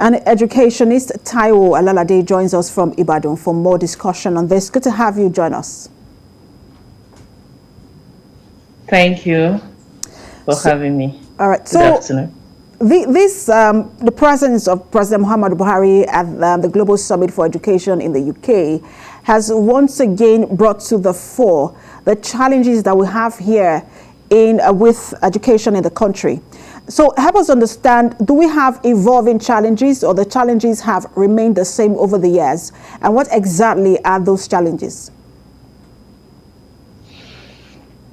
And educationist Taiwo Alalade joins us from Ibadan for more discussion on this. Good to have you join us. Thank you for having me. All right. Good afternoon. The presence of President Muhammadu Buhari at the Global Summit for Education in the UK has once again brought to the fore the challenges that we have here with education in the country. So help us understand, do we have evolving challenges, or the challenges have remained the same over the years? And what exactly are those challenges?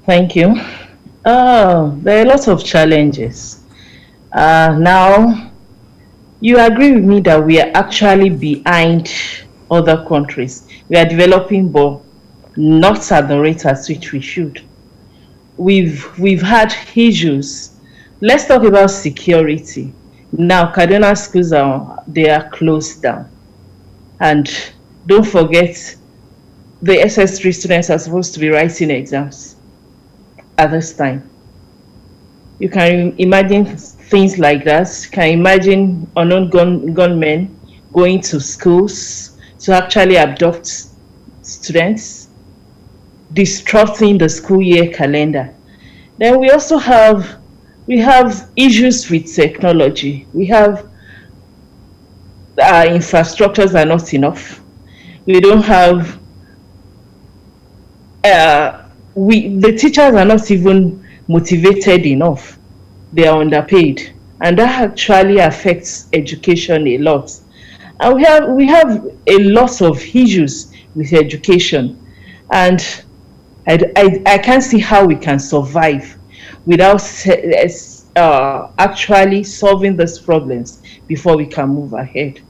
Thank you. There are lots of challenges. Now, you agree with me that we are actually behind other countries. We are developing, but not at the rate at which we should. We've had issues. Let's talk about security. Now, Kaduna schools they are closed down. And don't forget, the SS3 students are supposed to be writing exams at this time. You can imagine things like that. You can imagine unknown gunmen going to schools to actually abduct students, disrupting the school year calendar. Then we also have issues with technology. We have our infrastructures are not enough. We don't have the teachers are not even motivated enough. They are underpaid, and that actually affects education a lot. And we have a lot of issues with education, and I can't see how we can survive without actually solving these problems before we can move ahead.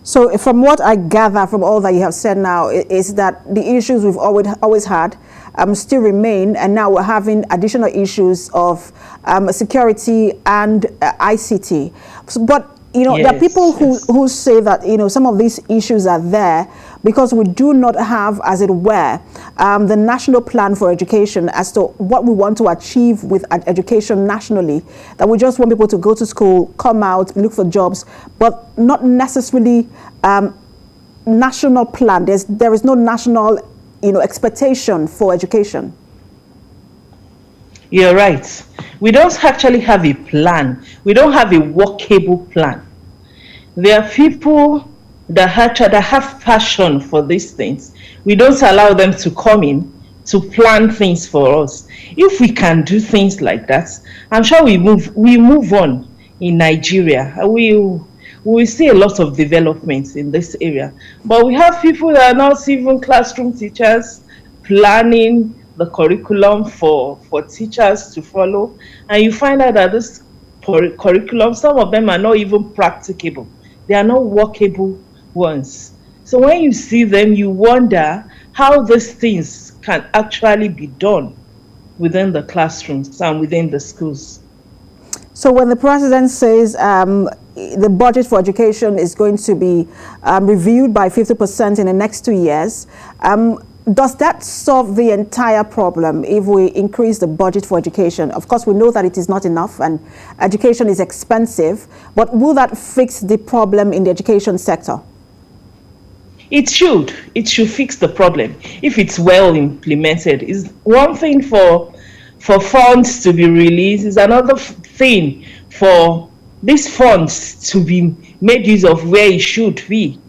So from what I gather from all that you have said now is that the issues we've always had still remain, and now we're having additional issues of security and ICT. But there are people who say that some of these issues are there because we do not have, as it were, the national plan for education as to what we want to achieve with education nationally. That we just want people to go to school, come out, look for jobs, but not necessarily national plan. There is no national expectation for education. You're right. We don't actually have a plan. We don't have a workable plan. There are people that have passion for these things. We don't allow them to come in to plan things for us. If we can do things like that, I'm sure we move on in Nigeria. We will see a lot of developments in this area. But we have people that are not even classroom teachers planning the curriculum for teachers to follow. And you find out that this curriculum, some of them are not even practicable. They are not workable ones. So when you see them, you wonder how these things can actually be done within the classrooms and within the schools. So when the president says the budget for education is going to be reviewed by 50% in the next 2 years, does that solve the entire problem if we increase the budget for education? Of course, we know that it is not enough and education is expensive, but will that fix the problem in the education sector? It should fix the problem if it's well implemented. It's one thing for funds to be released, is another thing for these funds to be made use of where it should be.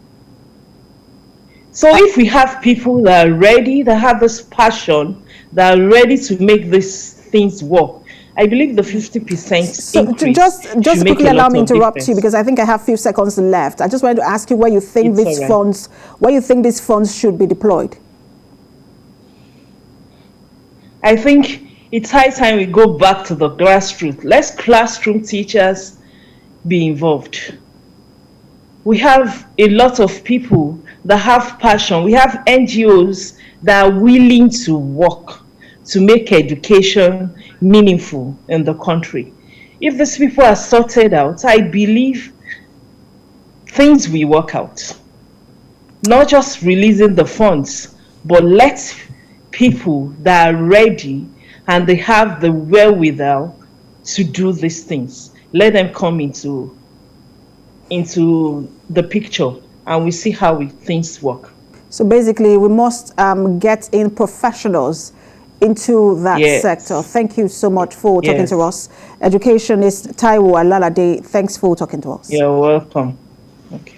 So if we have people that are ready, that have this passion, that are ready to make these things work, I believe the 50% increase just quickly allow me to interrupt you, because I think I have a few seconds left. I just wanted to ask you where you think these funds should be deployed. I think it's high time we go back to the grassroots. Let classroom teachers be involved. We have a lot of people that have passion. We have NGOs that are willing to work to make education meaningful in the country. If these people are sorted out, I believe things will work out. Not just releasing the funds, but let people that are ready and they have the wherewithal to do these things, let them come into into the picture, and we see how things work. So basically, we must get in professionals into that sector. Thank you so much for talking to us. Educationist Taiwo Alalade, thanks for talking to us. You're welcome. Okay.